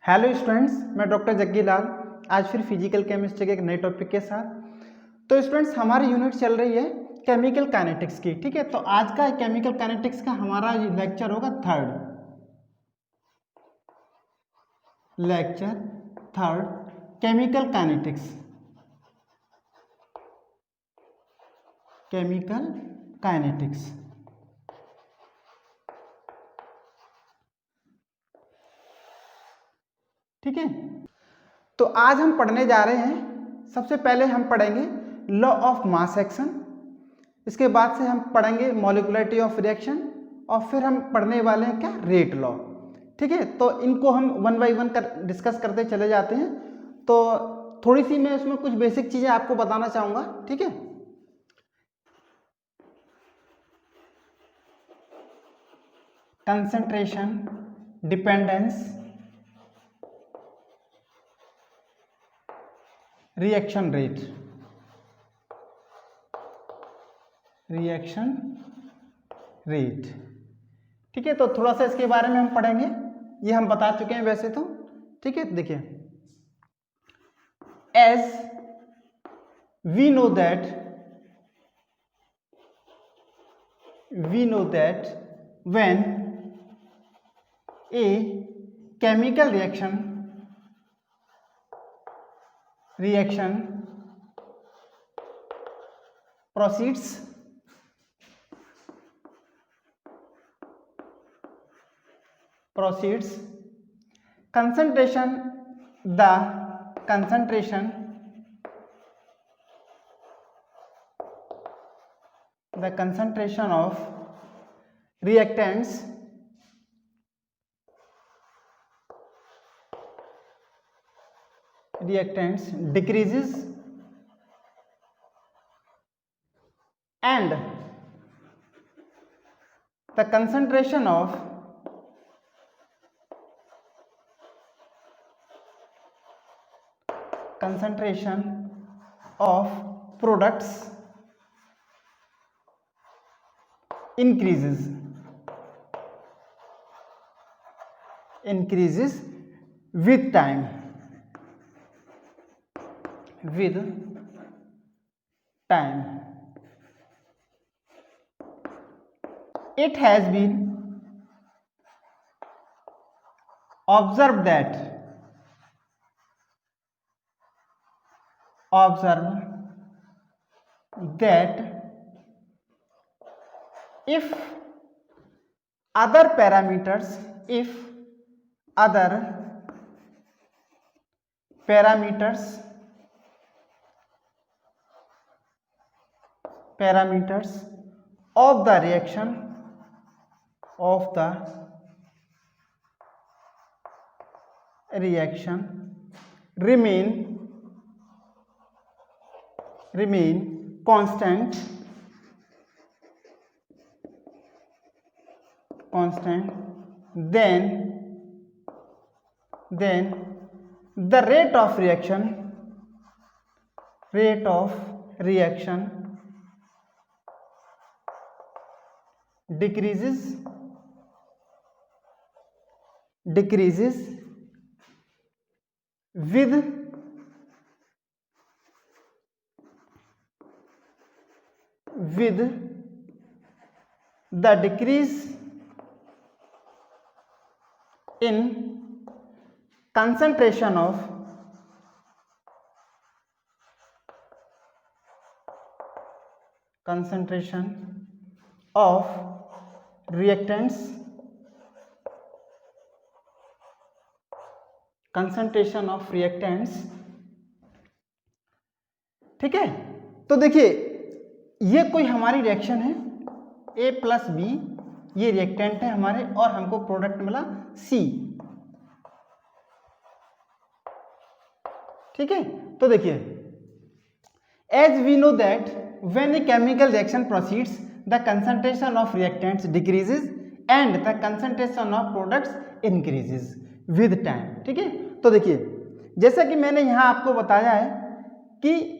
Hello students, मैं doctor Jaggi लाल आज फिर फिजिकल केमिस्ट्री के एक नए टॉपिक के साथ। तो स्टूडेंट्स, हमारी यूनिट चल रही है केमिकल काइनेटिक्स की। ठीक है, तो आज का केमिकल काइनेटिक्स का हमारा लेक्चर होगा थर्ड केमिकल काइनेटिक्स। ठीक है, तो आज हम पढ़ने जा रहे हैं। सबसे पहले हम पढ़ेंगे लॉ ऑफ मास एक्शन, इसके बाद से हम पढ़ेंगे मॉलिक्युलरिटी ऑफ रिएक्शन, और फिर हम पढ़ने वाले हैं क्या, रेट लॉ। ठीक है, तो इनको हम वन बाय वन डिस्कस करते चले जाते हैं। तो थोड़ी सी मैं उसमें कुछ बेसिक चीजें आपको बताना चाहूंगा। ठीक है, कंसंट्रेशन, डिपेंडेंस, रिएक्शन रेट। ठीक है, तो थोड़ा सा इसके बारे में हम पढ़ेंगे, ये हम बता चुके हैं वैसे तो। ठीक है, देखिए, as we know that when a chemical reaction proceeds concentration of reactants decreases and the concentration of products increases with time. It has been observed that if other parameters of the reaction remain constant, then the rate of reaction decreases with the decrease in concentration of reactants ठीक है, तो देखिए, ये कोई हमारी reaction है A plus B, ये reactant है हमारे, और हमको प्रोडक्ट मिला C। ठीक है, तो देखिए, as we know that when a chemical reaction proceeds the concentration of reactants decreases and the concentration of products increases with time. ठीक है, तो देखिए, जैसा कि मैंने यहाँ आपको बताया है कि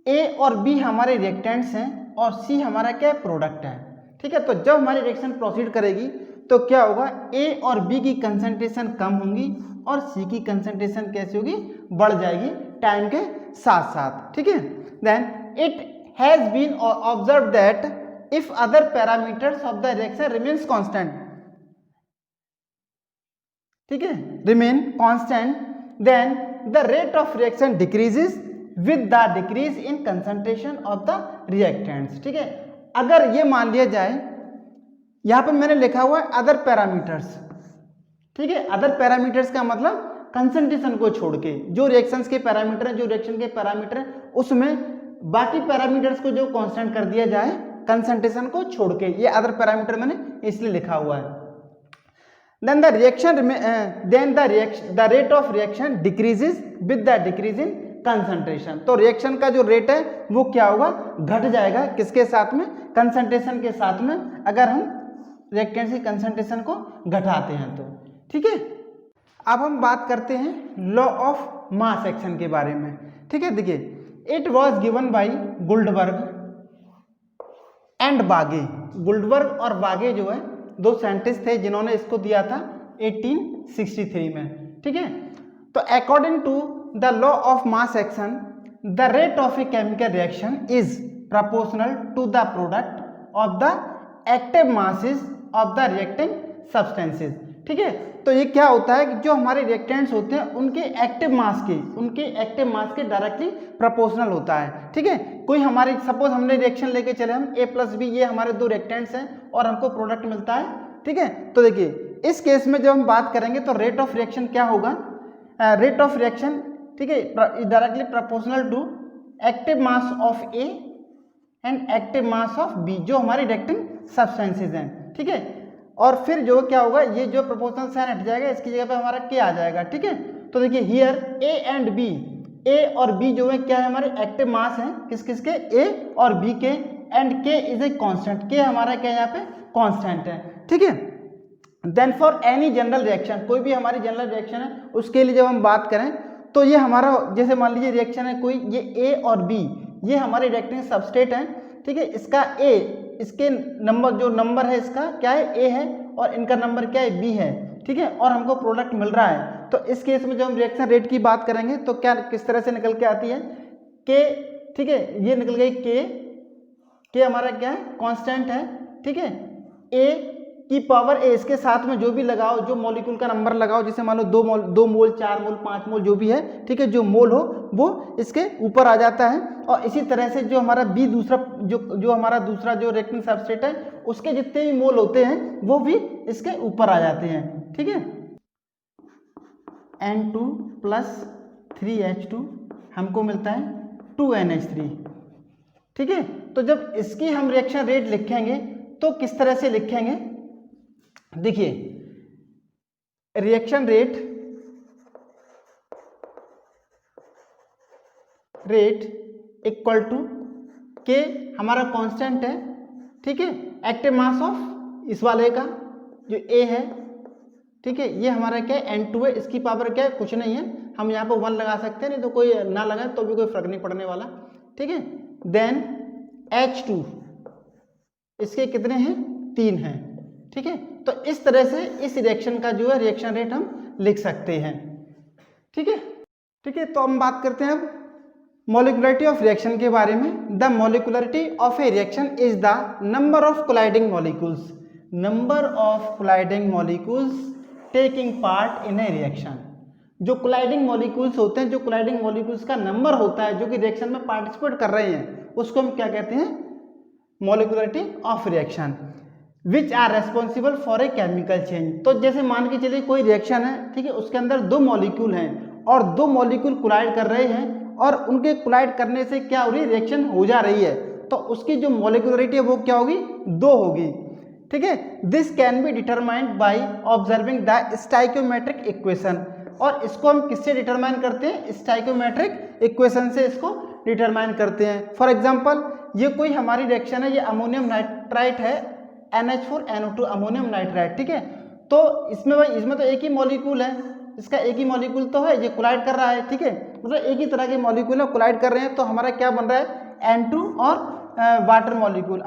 A और B हमारे रिएक्टेंट्स हैं और C हमारा क्या प्रोडक्ट है। ठीक है, तो जब हमारी रिएक्शन प्रोसीड करेगी तो क्या होगा, A और B की कंसंट्रेशन कम होंगी और सी की कंसंट्रेशन कैसे होगी, बढ़ जाएगी टाइम के साथ साथ, ठीक है। Then it has been observe that if other parameters of the reaction remains constant, ठीक है, remain constant, then the rate of reaction decreases with the decrease in concentration of the reactants, ठीक है। अगर ये मान लिया जाए, यहाँ पे मैंने लिखा हुआ है अदर पैरामीटर्स, ठीक है, अदर पैरामीटर्स का मतलब कंसंट्रेशन को छोड़ के जो रिएक्शंस के पैरामीटर हैं, जो रिएक्शन के पैरामीटर हैं उसमें बाकी पैरामीटर्स को जो कांस्टेंट कर दिया जाए कंसंट्रेशन को छोड़ के, ये अदर पैरामीटर मैंने इसलिए लिखा हुआ है। Then the reaction the rate of reaction decreases with the decrease in concentration, तो रिएक्शन का जो रेट है वो क्या होगा, घट जाएगा, किसके साथ में, कंसंट्रेशन के साथ में, अगर हम रिएक्टेंट्स की कंसंट्रेशन को घटाते हैं तो, ठीक है। अब हम बात करते हैं लॉ ऑफ मास एक्शन के बारे में, ठीक है। देखिए, it was given by Guldberg and बागे, गुल्डबर्ग और बागे जो है दो साइंटिस्ट थे जिन्होंने इसको दिया था 1863 में, ठीक है। तो according to the law of mass action the rate of a chemical reaction is proportional to the product of the active masses of the reacting substances, ठीक है। तो ये क्या होता है कि जो हमारे रिएक्टेंट्स होते हैं उनके एक्टिव मास के डायरेक्टली प्रोपोर्शनल होता है, ठीक है। कोई हमारे सपोज हमने रिएक्शन लेके चले हम A+B, ये हमारे दो रिएक्टेंट्स हैं और हमको प्रोडक्ट मिलता है, ठीक है। तो देखिए इस केस में जब हम बात करेंगे तो रेट ऑफ रिएक्शन क्या होगा, रेट ऑफ रिएक्शन, ठीक है, directly proportional to active mass of A and active mass of B, जो हमारी रिएक्टिंग सब्सटेंसेज हैं, ठीक है। और फिर जो क्या होगा, ये जो प्रोपोर्शनल साइन हट जाएगा, इसकी जगह पे हमारा K आ जाएगा, ठीक है। तो देखिए here A and B, A और B जो है क्या है, हमारे एक्टिव मास हैं, किस किस के, A और B के, and K is a constant, K हमारा क्या यहाँ पे कांस्टेंट है, ठीक है। Then for any general reaction, कोई भी हमारी जनरल रिएक्शन है उसके लिए जब हम बात करें तो ये हमारा, जैसे मान लीजिए रिएक्शन है कोई, ये A और B ये हमारे रिएक्टिंग सबस्ट्रेट हैं, ठीक है। इसका A, इसके नंबर, जो नंबर है इसका क्या है, A है, और इनका नंबर क्या है, B है, ठीक है, और हमको प्रोडक्ट मिल रहा है। तो इस केस में जब हम रिएक्शन रेट की बात करेंगे तो क्या किस तरह से निकल के आती है, K, ठीक है, ये निकल गई K हमारा क्या है, कांस्टेंट है, ठीक है। A की पावर A, इसके साथ में जो भी लगाओ, जो मॉलिक्यूल का नंबर लगाओ, जैसे मान लो 2 मोल 4 मोल 5 मोल जो भी है, ठीक है, जो मोल हो वो इसके ऊपर आ जाता है। और इसी तरह से जो हमारा B दूसरा, जो हमारा दूसरा जो रिएक्टिंग सबस्ट्रेट है उसके जितने भी मोल होते हैं वो भी इसके ऊपर आ जाते हैं, ठीक है। N2 + 3H2 हमको मिलता है 2NH3, ठीक है। तो जब इसकी हम रिएक्शन रेट लिखेंगे तो किस तरह से लिखेंगे, देखिए reaction rate equal to K हमारा कांस्टेंट है, ठीक है, एक्टिव मास ऑफ इस वाले का जो A है, ठीक है, ये हमारा क्या है, N2 है, इसकी पावर क्या है, कुछ नहीं है, हम यहाँ पे 1 लगा सकते हैं, नहीं तो कोई ना लगाए तो भी कोई फर्क नहीं पड़ने वाला, ठीक है। देन H2 इसके कितने हैं, 3 हैं, ठीक है। तो इस तरह से इस रिएक्शन का जो है रिएक्शन रेट हम लिख सकते हैं, ठीक है, ठीक है। तो हम बात करते हैं अब मॉलिक्युलरिटी ऑफ रिएक्शन के बारे में। The molecularity of a reaction is the number of colliding molecules taking part in a reaction. जो कोलाइडिंग मॉलिक्यूल्स होते हैं, जो कोलाइडिंग मॉलिक्यूल्स का नंबर होता है जो कि रिएक्शन में पार्टिसिपेट कर रहे हैं, उसको हम क्या कहते हैं, molecularity of reaction, which are responsible for a chemical change. तो जैसे मान के चलिए कोई रिएक्शन है, ठीक है, उसके अंदर 2 मॉलिक्यूल हैं और 2 मॉलिक्यूल कोलाइड कर रहे हैं और उनके कोलाइड करने से क्या हो रही है, रिएक्शन हो जा रही है, तो उसकी जो मॉलिक्युलरिटी है वो क्या होगी, 2 होगी, ठीक है। This can be determined by observing the stoichiometric equation, और इसको हम किससे डिटरमाइन करते हैं, स्टाइकियोमेट्रिक इक्वेशन से इसको डिटरमाइन करते हैं। फॉर एग्जांपल ये कोई हमारी रिएक्शन है, ये अमोनियम नाइट्राइट है, NH4NO2 अमोनियम नाइट्राइट, ठीक है। तो इसमें भाई, इसमें तो एक ही मॉलिक्यूल है, इसका एक ही मॉलिक्यूल तो है, ये कोलाइड कर रहा है, ठीक है, मतलब एक ही तरह के मॉलिक्यूल है, कोलाइड कर रहे हैं, तो हमारा क्या बन रहा है, N2 और वाटर मॉलिक्यूल,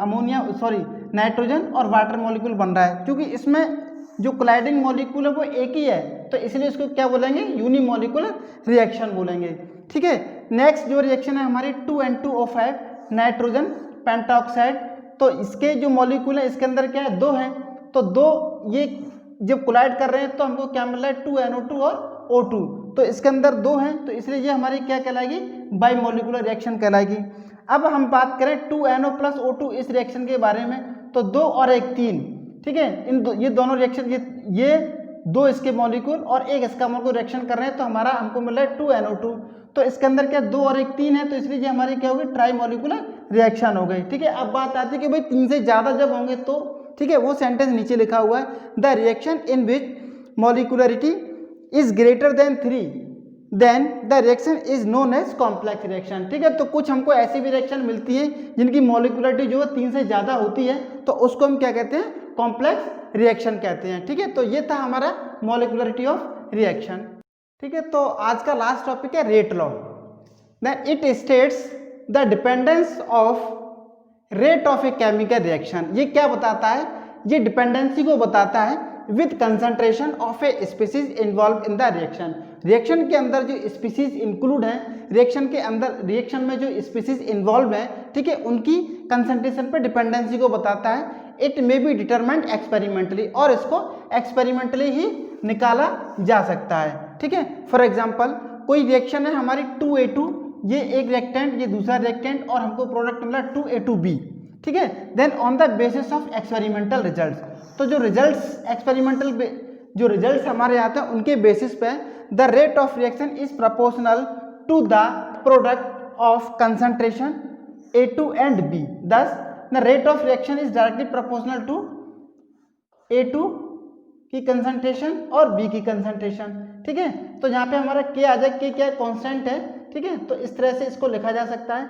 नाइट्रोजन और वाटर मॉलिक्यूल बन रहा है, क्योंकि इसमें जो कोलाइडिंग मॉलिक्यूल है वो एक ही है, तो इसलिए इसको क्या बोलेंगे, यूनिमॉलिक्यूलर रिएक्शन बोलेंगे। ठीक है, नेक्स्ट जो रिएक्शन है हमारी 2N2O5 नाइट्रोजन पेंटाऑक्साइड। तो इसके जो मॉलिक्यूल है इसके अंदर क्या है, 2 हैं, तो 2 ये जब कोलाइड कर रहे हैं तो हमको क्या मिल रहा है, 2NO2 और O2, तो इसके अंदर 2 हैं, तो इसलिए ये हमारी क्या कहलाएगी, बाई मॉलिक्यूलर रिएक्शन कहलाएगी। अब हम बात करें 2NO प्लस O2 इस रिएक्शन के बारे में, तो 2 और 1 3। ठीक है, ये दोनों रिएक्शन, ये 2 इसके मॉलिक्यूल और 1 इसका मॉलिक्यूल रिएक्शन कर रहे हैं, तो हमारा हमको मिल रहा है 2NO2। तो इसके अंदर क्या 2 और 1 3 है, तो इसलिए ये हमारी क्या होगी, ट्राई मॉलिक्यूलर रिएक्शन हो गई। ठीक है, अब बात आती है कि भाई 3 से ज़्यादा जब होंगे तो, ठीक है, वो सेंटेंस नीचे लिखा हुआ है, the reaction in which molecularity is greater than 3 then the reaction is known as complex reaction. ठीक है, तो कुछ हमको ऐसी भी रिएक्शन मिलती है जिनकी मॉलिक्यूलरिटी जो है 3 से ज़्यादा होती है, तो उसको हम क्या कहते हैं, कॉम्प्लेक्स रिएक्शन कहते हैं। ठीक है, तो ये था हमारा मॉलिक्यूलरिटी ऑफ रिएक्शन। ठीक है, तो आज का लास्ट टॉपिक है rate law. Then it states the dependence of rate of a chemical reaction. ये क्या बताता है, ये डिपेंडेंसी को बताता है with concentration of a species involve in the reaction. Reaction के अंदर जो स्पीसीज इंक्लूड है, रिएक्शन के अंदर, रिएक्शन में जो स्पीसीज इन्वॉल्व है, ठीक है, उनकी कंसंट्रेशन पर डिपेंडेंसी को बताता है। It may be determined experimentally, और इसको एक्सपेरिमेंटली ही निकाला जा सकता है। ठीक है, फॉर एग्जाम्पल कोई रिएक्शन है हमारी 2A2, ये एक रिएक्टेंट, ये दूसरा रिएक्टेंट, और हमको प्रोडक्ट मिला 2A2B। ठीक है, then on the basis of experimental results, तो जो रिजल्ट्स एक्सपेरिमेंटल जो रिजल्ट्स हमारे आते हैं उनके बेसिस पे the rate of reaction is proportional to the product of concentration A2 and B। Thus the rate of reaction is directly proportional to A2 की concentration और B की कंसंट्रेशन। ठीक है, तो यहाँ पे हमारा K आ जाए, K क्या कांस्टेंट है। ठीक है, तो इस तरह से इसको लिखा जा सकता है।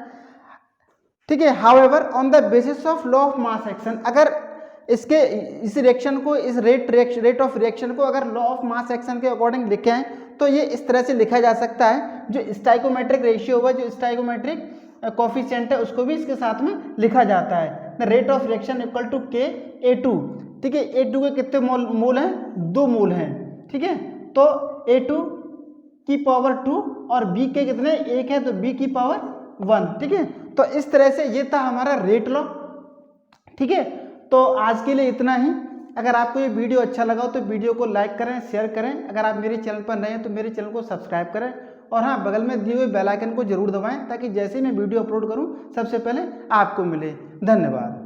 ठीक है, however on the basis of law of mass action, अगर इस रिएक्शन को, इस रेट ऑफ रिएक्शन को अगर लॉ ऑफ मास एक्शन के अकॉर्डिंग लिखे हैं तो ये इस तरह से लिखा जा सकता है। जो स्टाइकोमेट्रिक रेशियो हुआ, जो स्टाइकोमेट्रिक कोफिशिएंट है, उसको भी इसके साथ में लिखा जाता है। The rate of reaction equal to KA2। ठीक है, A2 के कितने मोल हैं, 2 मोल हैं। ठीक है, तो A2 की पावर 2 और B के कितने, 1 है, तो B की पावर 1। ठीक है, तो इस तरह से ये था हमारा रेट लॉ। ठीक है, तो आज के लिए इतना ही। अगर आपको ये वीडियो अच्छा लगा हो तो वीडियो को लाइक करें, शेयर करें। अगर आप मेरे चैनल पर नए हैं तो मेरे चैनल को सब्सक्राइब करें, और हाँ, बगल में दिए हुए बेल आइकन को जरूर दबाएं ताकि जैसे ही मैं वीडियो अपलोड करूं सबसे पहले आपको मिले। धन्यवाद।